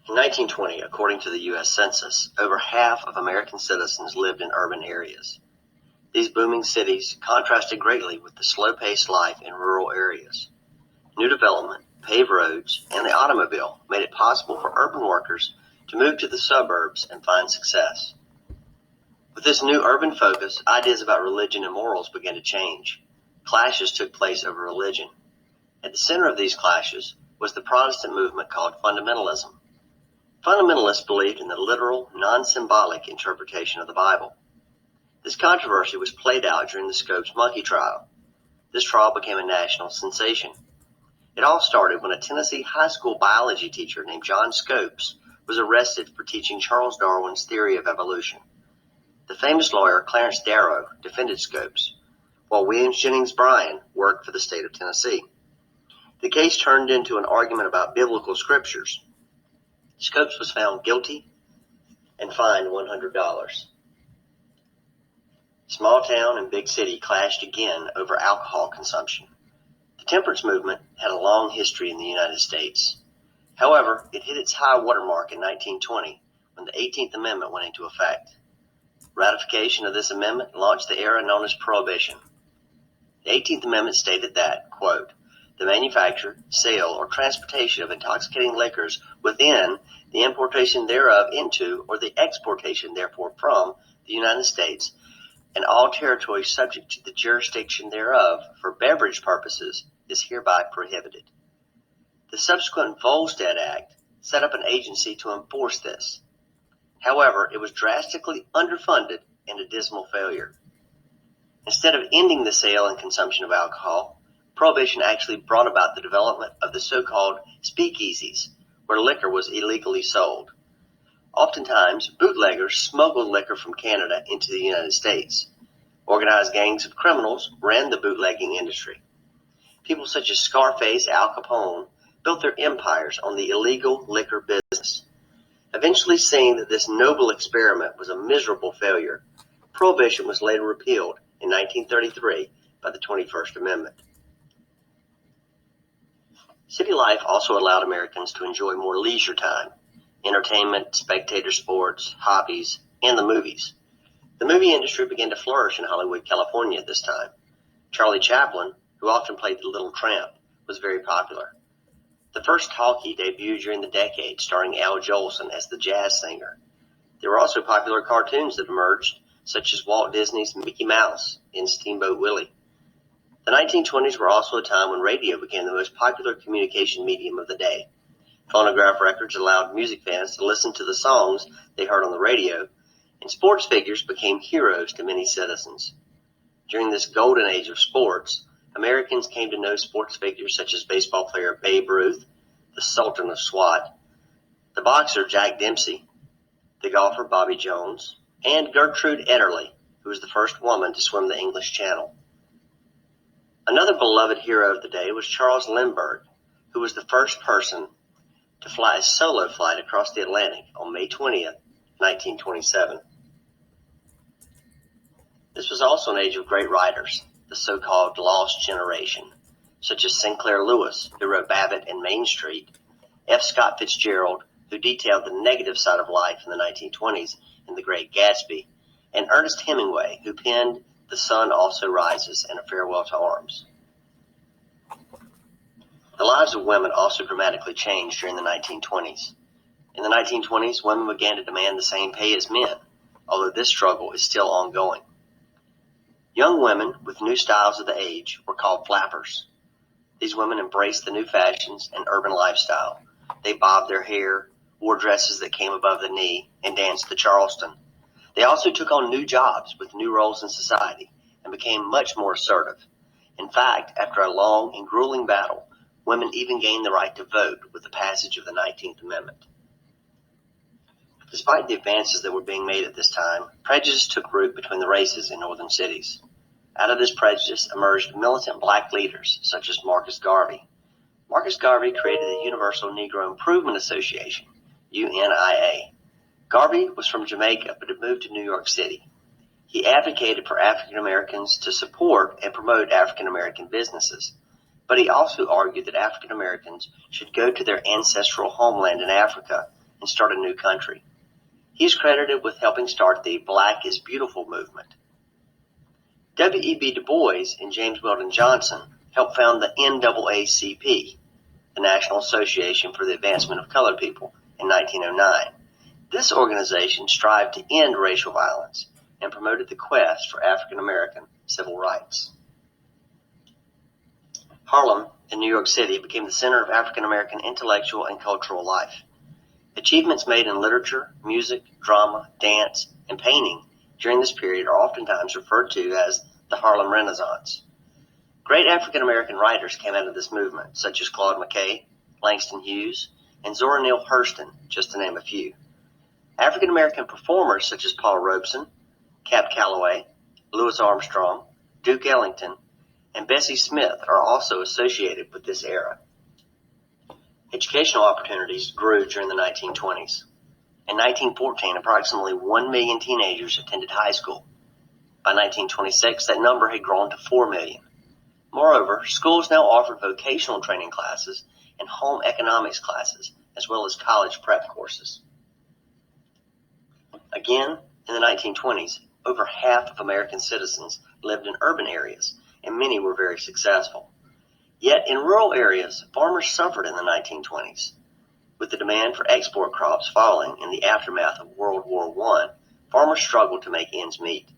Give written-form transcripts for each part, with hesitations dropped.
In 1920, according to the U.S. Census, over half of American citizens lived in urban areas. These booming cities contrasted greatly with the slow-paced life in rural areas. New development, paved roads, and the automobile made it possible for urban workers to move to the suburbs and find success. With this new urban focus, ideas about religion and morals began to change. Clashes took place over religion. At the center of these clashes was the Protestant movement called fundamentalism. Fundamentalists believed in the literal, non-symbolic interpretation of the Bible. This controversy was played out during the Scopes monkey trial. This trial became a national sensation. It all started when a Tennessee high school biology teacher named John Scopes was arrested for teaching Charles Darwin's theory of evolution. The famous lawyer Clarence Darrow defended Scopes, while William Jennings Bryan worked for the state of Tennessee. The case turned into an argument about biblical scriptures. Scopes was found guilty and fined $100. Small town and big city clashed again over alcohol consumption. The temperance movement had a long history in the United States. However, it hit its high watermark in 1920 when the 18th Amendment went into effect. Ratification of this amendment launched the era known as Prohibition. The 18th Amendment stated that, quote, the manufacture, sale, or transportation of intoxicating liquors within, the importation thereof into, or the exportation therefore from, the United States, and all territory subject to the jurisdiction thereof for beverage purposes is hereby prohibited. The subsequent Volstead Act set up an agency to enforce this. However, it was drastically underfunded and a dismal failure. Instead of ending the sale and consumption of alcohol, Prohibition actually brought about the development of the so-called speakeasies, where liquor was illegally sold. Oftentimes, bootleggers smuggled liquor from Canada into the United States. Organized gangs of criminals ran the bootlegging industry. People such as Scarface Al Capone built their empires on the illegal liquor business. Eventually seeing that this noble experiment was a miserable failure, Prohibition was later repealed in 1933 by the 21st Amendment. City life also allowed Americans to enjoy more leisure time, entertainment, spectator sports, hobbies, and the movies. The movie industry began to flourish in Hollywood, California at this time. Charlie Chaplin, who often played the Little Tramp, was very popular. The first talkie debuted during the decade, starring Al Jolson as the jazz singer. There were also popular cartoons that emerged, such as Walt Disney's Mickey Mouse and Steamboat Willie. The 1920s were also a time when radio became the most popular communication medium of the day. Phonograph records allowed music fans to listen to the songs they heard on the radio, and sports figures became heroes to many citizens. During this golden age of sports, Americans came to know sports figures such as baseball player Babe Ruth, the Sultan of SWAT, the boxer Jack Dempsey, the golfer Bobby Jones, and Gertrude Ederle, who was the first woman to swim the English Channel. Another beloved hero of the day was Charles Lindbergh, who was the first person to fly a solo flight across the Atlantic on May 20th, 1927. This was also an age of great writers, the so-called lost generation, such as Sinclair Lewis, who wrote Babbitt and Main Street, F. Scott Fitzgerald, who detailed the negative side of life in the 1920s in The Great Gatsby, and Ernest Hemingway, who penned The Sun Also Rises and A Farewell to Arms. The lives of women also dramatically changed during the 1920s. In the 1920s, women began to demand the same pay as men, although this struggle is still ongoing. Young women with new styles of the age were called flappers. These women embraced the new fashions and urban lifestyle. They bobbed their hair, wore dresses that came above the knee, and danced the Charleston. They also took on new jobs with new roles in society and became much more assertive. In fact, after a long and grueling battle, women even gained the right to vote with the passage of the 19th Amendment. Despite the advances that were being made at this time, prejudice took root between the races in northern cities. Out of this prejudice emerged militant black leaders such as Marcus Garvey. Marcus Garvey created the Universal Negro Improvement Association, UNIA. Garvey was from Jamaica but had moved to New York City. He advocated for African Americans to support and promote African American businesses, but he also argued that African Americans should go to their ancestral homeland in Africa and start a new country. He is credited with helping start the Black is Beautiful movement. W.E.B. Du Bois and James Weldon Johnson helped found the NAACP, the National Association for the Advancement of Colored People, in 1909. This organization strived to end racial violence and promoted the quest for African American civil rights. Harlem in New York City became the center of African American intellectual and cultural life. Achievements made in literature, music, drama, dance, and painting during this period are oftentimes referred to as the Harlem Renaissance. Great African American writers came out of this movement, such as Claude McKay, Langston Hughes, and Zora Neale Hurston, just to name a few. African American performers such as Paula Robeson, Cab Calloway, Louis Armstrong, Duke Ellington, and Bessie Smith are also associated with this era. Educational opportunities grew during the 1920s. In 1914, approximately 1 million teenagers attended high school. By 1926, that number had grown to 4 million. Moreover, schools now offered vocational training classes and home economics classes, as well as college prep courses. Again, in the 1920s, over half of American citizens lived in urban areas, and many were very successful. Yet in rural areas, farmers suffered in the 1920s. With the demand for export crops falling in the aftermath of World War I, farmers struggled to make ends meet.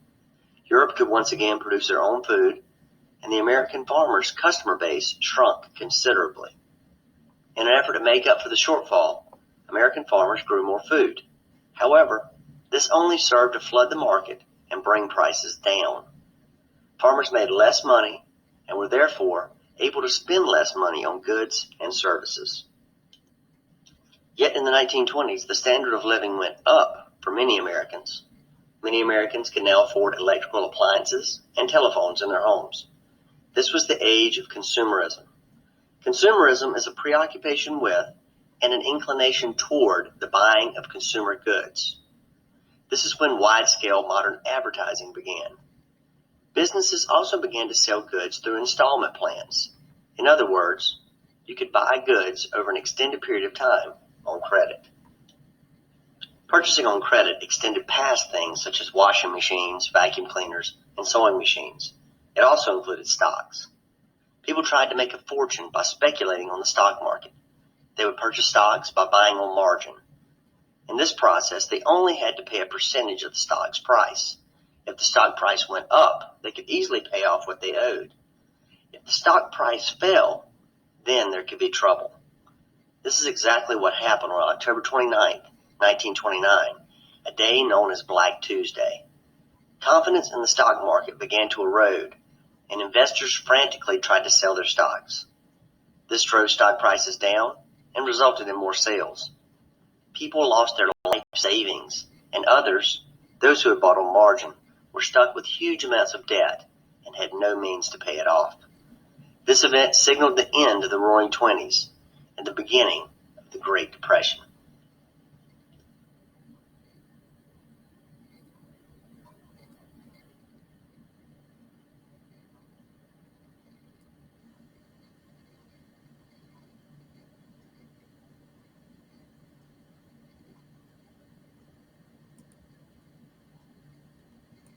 Europe could once again produce their own food, and the American farmers' customer base shrunk considerably. In an effort to make up for the shortfall, American farmers grew more food. However, this only served to flood the market and bring prices down. Farmers made less money and were therefore able to spend less money on goods and services. Yet in the 1920s, the standard of living went up for many Americans. Many Americans can now afford electrical appliances and telephones in their homes. This was the age of consumerism. Consumerism is a preoccupation with and an inclination toward the buying of consumer goods. This is when wide-scale modern advertising began. Businesses also began to sell goods through installment plans. In other words, you could buy goods over an extended period of time on credit. Purchasing on credit extended past things such as washing machines, vacuum cleaners, and sewing machines. It also included stocks. People tried to make a fortune by speculating on the stock market. They would purchase stocks by buying on margin. In this process, they only had to pay a percentage of the stock's price. If the stock price went up, they could easily pay off what they owed. If the stock price fell, then there could be trouble. This is exactly what happened on October 29, 1929, a day known as Black Tuesday. Confidence in the stock market began to erode, and investors frantically tried to sell their stocks. This drove stock prices down and resulted in more sales. People lost their life savings, and others, those who had bought on margin, were stuck with huge amounts of debt and had no means to pay it off. This event signaled the end of the Roaring Twenties and the beginning of the Great Depression.